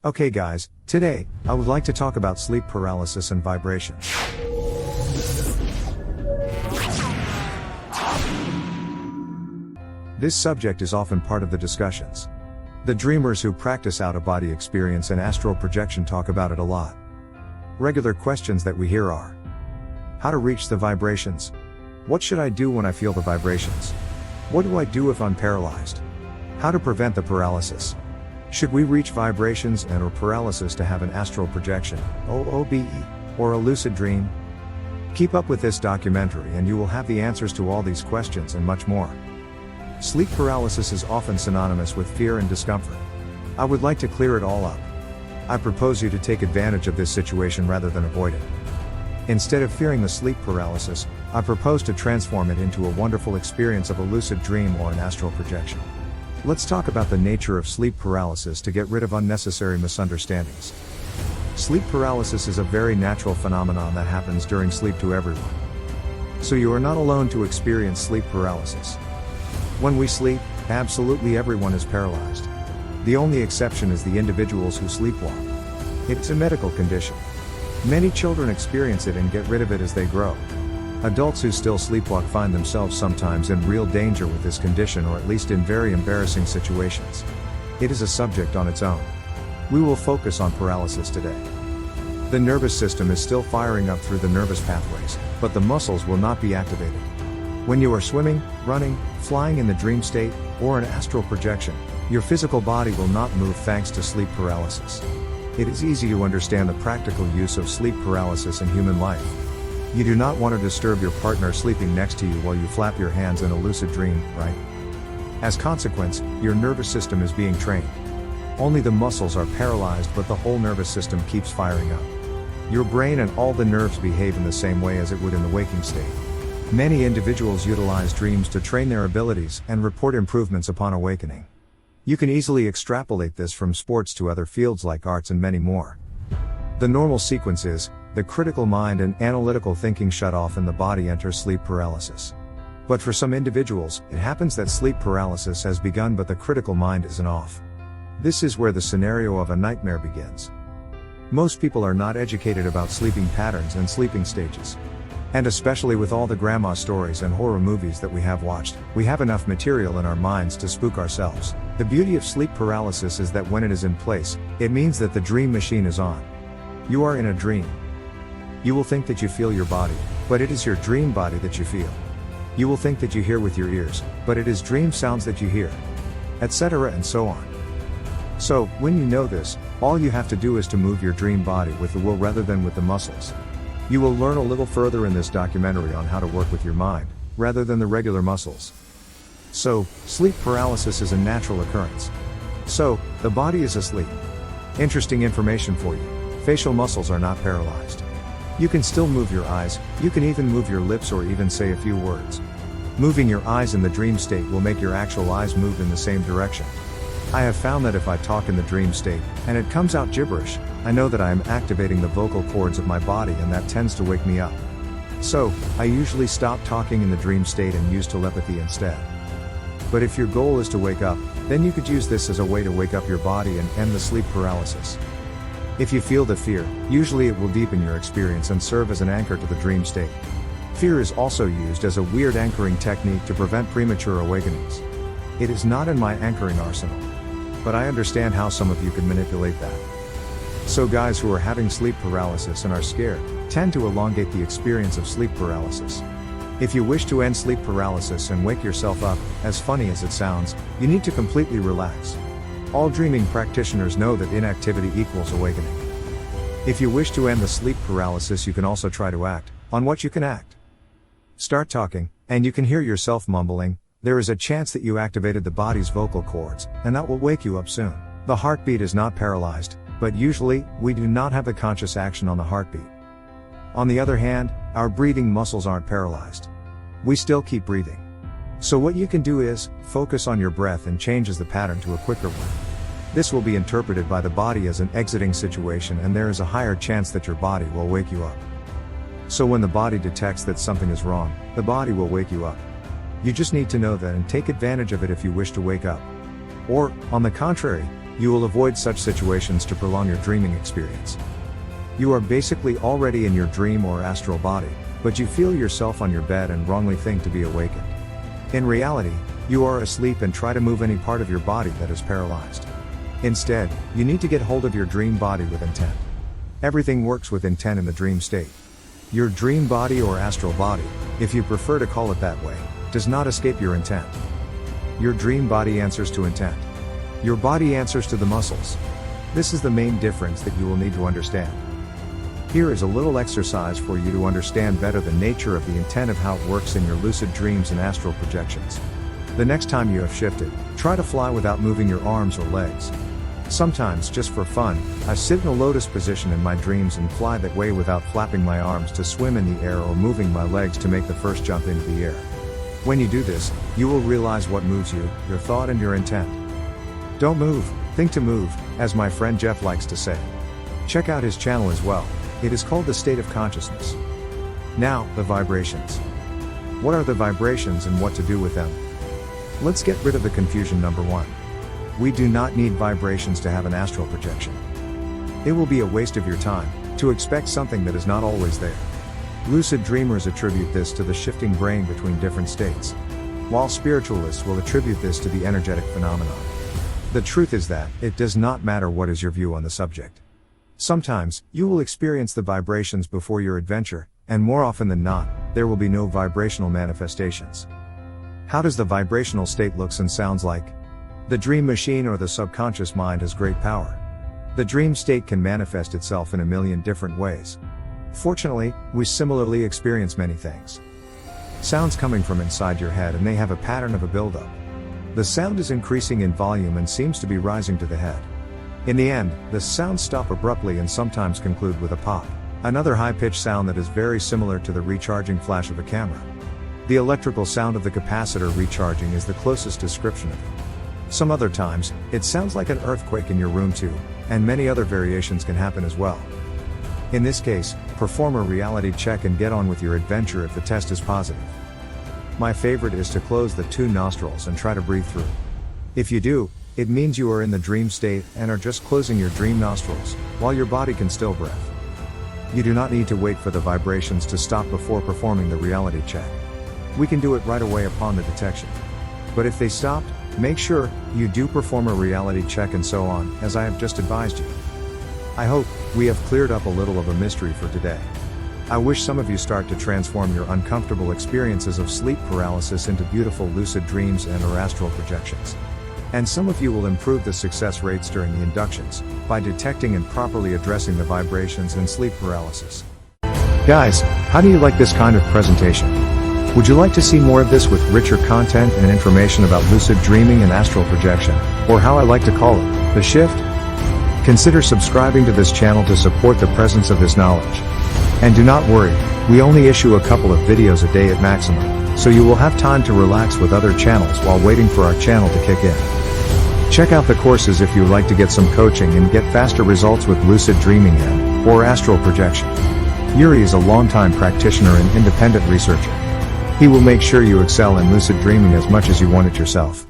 Okay guys, today, I would like to talk about sleep paralysis and vibration. This subject is often part of the discussions. The dreamers who practice out-of-body experience and astral projection talk about it a lot. Regular questions that we hear are: how to reach the vibrations? What should I do when I feel the vibrations? What do I do if I'm paralyzed? How to prevent the paralysis? Should we reach vibrations and/or paralysis to have an astral projection, OOBE, or a lucid dream? Keep up with this documentary and you will have the answers to all these questions and much more. Sleep paralysis is often synonymous with fear and discomfort. I would like to clear it all up. I propose you to take advantage of this situation rather than avoid it. Instead of fearing the sleep paralysis, I propose to transform it into a wonderful experience of a lucid dream or an astral projection. Let's talk about the nature of sleep paralysis to get rid of unnecessary misunderstandings. Sleep paralysis is a very natural phenomenon that happens during sleep to everyone. So you are not alone to experience sleep paralysis. When we sleep, absolutely everyone is paralyzed. The only exception is the individuals who sleepwalk. It's a medical condition. Many children experience it and get rid of it as they grow. Adults who still sleepwalk find themselves sometimes in real danger with this condition, or at least in very embarrassing situations. It is a subject on its own. We will focus on paralysis today. The nervous system is still firing up through the nervous pathways, but the muscles will not be activated. When you are swimming, running, flying in the dream state, or an astral projection, your physical body will not move thanks to sleep paralysis. It is easy to understand the practical use of sleep paralysis in human life. You do not want to disturb your partner sleeping next to you while you flap your hands in a lucid dream, right? As consequence, your nervous system is being trained. Only the muscles are paralyzed, but the whole nervous system keeps firing up. Your brain and all the nerves behave in the same way as it would in the waking state. Many individuals utilize dreams to train their abilities and report improvements upon awakening. You can easily extrapolate this from sports to other fields like arts and many more. The normal sequence is, the critical mind and analytical thinking shut off and the body enters sleep paralysis. But for some individuals, it happens that sleep paralysis has begun but the critical mind isn't off. This is where the scenario of a nightmare begins. Most people are not educated about sleeping patterns and sleeping stages. And especially with all the grandma stories and horror movies that we have watched, we have enough material in our minds to spook ourselves. The beauty of sleep paralysis is that when it is in place, it means that the dream machine is on. You are in a dream. You will think that you feel your body, but it is your dream body that you feel. You will think that you hear with your ears, but it is dream sounds that you hear, etc. and so on. So, when you know this, all you have to do is to move your dream body with the will rather than with the muscles. You will learn a little further in this documentary on how to work with your mind, rather than the regular muscles. So, sleep paralysis is a natural occurrence. So, the body is asleep. Interesting information for you: facial muscles are not paralyzed. You can still move your eyes, you can even move your lips or even say a few words. Moving your eyes in the dream state will make your actual eyes move in the same direction. I have found that if I talk in the dream state, and it comes out gibberish, I know that I am activating the vocal cords of my body and that tends to wake me up. So, I usually stop talking in the dream state and use telepathy instead. But if your goal is to wake up, then you could use this as a way to wake up your body and end the sleep paralysis. If you feel the fear, usually it will deepen your experience and serve as an anchor to the dream state. Fear is also used as a weird anchoring technique to prevent premature awakenings. It is not in my anchoring arsenal. But I understand how some of you can manipulate that. So guys who are having sleep paralysis and are scared, tend to elongate the experience of sleep paralysis. If you wish to end sleep paralysis and wake yourself up, as funny as it sounds, you need to completely relax. All dreaming practitioners know that inactivity equals awakening. If you wish to end the sleep paralysis, you can also try to act on what you can act. Start talking, and you can hear yourself mumbling. There is a chance that you activated the body's vocal cords, and that will wake you up soon. The heartbeat is not paralyzed, but usually, we do not have the conscious action on the heartbeat. On the other hand, our breathing muscles aren't paralyzed. We still keep breathing. So what you can do is, focus on your breath and changes the pattern to a quicker one. This will be interpreted by the body as an exiting situation, and there is a higher chance that your body will wake you up. So when the body detects that something is wrong, the body will wake you up. You just need to know that and take advantage of it if you wish to wake up. Or, on the contrary, you will avoid such situations to prolong your dreaming experience. You are basically already in your dream or astral body, but you feel yourself on your bed and wrongly think to be awakened. In reality, you are asleep and try to move any part of your body that is paralyzed. Instead, you need to get hold of your dream body with intent. Everything works with intent in the dream state. Your dream body or astral body, if you prefer to call it that way, does not escape your intent. Your dream body answers to intent. Your body answers to the muscles. This is the main difference that you will need to understand. Here is a little exercise for you to understand better the nature of the intent of how it works in your lucid dreams and astral projections. The next time you have shifted, try to fly without moving your arms or legs. Sometimes, just for fun, I sit in a lotus position in my dreams and fly that way without flapping my arms to swim in the air or moving my legs to make the first jump into the air. When you do this, you will realize what moves you, your thought and your intent. Don't move, think to move, as my friend Jeff likes to say. Check out his channel as well. It is called The State of Consciousness. Now, the vibrations. What are the vibrations and what to do with them? Let's get rid of the confusion. Number 1. We do not need vibrations to have an astral projection. It will be a waste of your time to expect something that is not always there. Lucid dreamers attribute this to the shifting brain between different states, while spiritualists will attribute this to the energetic phenomenon. The truth is that it does not matter what is your view on the subject. Sometimes, you will experience the vibrations before your adventure, and more often than not, there will be no vibrational manifestations. How does the vibrational state looks and sounds like? The dream machine or the subconscious mind has great power. The dream state can manifest itself in a million different ways. Fortunately, we similarly experience many things. Sounds coming from inside your head, and they have a pattern of a buildup. The sound is increasing in volume and seems to be rising to the head. In the end, the sounds stop abruptly and sometimes conclude with a pop. Another high-pitched sound that is very similar to the recharging flash of a camera. The electrical sound of the capacitor recharging is the closest description of it. Some other times, it sounds like an earthquake in your room too, and many other variations can happen as well. In this case, perform a reality check and get on with your adventure if the test is positive. My favorite is to close the 2 nostrils and try to breathe through. If you do, it means you are in the dream state and are just closing your dream nostrils, while your body can still breathe. You do not need to wait for the vibrations to stop before performing the reality check. We can do it right away upon the detection. But if they stopped, make sure you do perform a reality check and so on, as I have just advised you. I hope we have cleared up a little of a mystery for today. I wish some of you start to transform your uncomfortable experiences of sleep paralysis into beautiful lucid dreams and/or astral projections. And some of you will improve the success rates during the inductions, by detecting and properly addressing the vibrations and sleep paralysis. Guys, how do you like this kind of presentation? Would you like to see more of this with richer content and information about lucid dreaming and astral projection, or how I like to call it, the shift? Consider subscribing to this channel to support the presence of this knowledge. And do not worry, we only issue a couple of videos a day at maximum, so you will have time to relax with other channels while waiting for our channel to kick in. Check out the courses if you would like to get some coaching and get faster results with lucid dreaming and/or astral projection. Yuri is a longtime practitioner and independent researcher. He will make sure you excel in lucid dreaming as much as you want it yourself.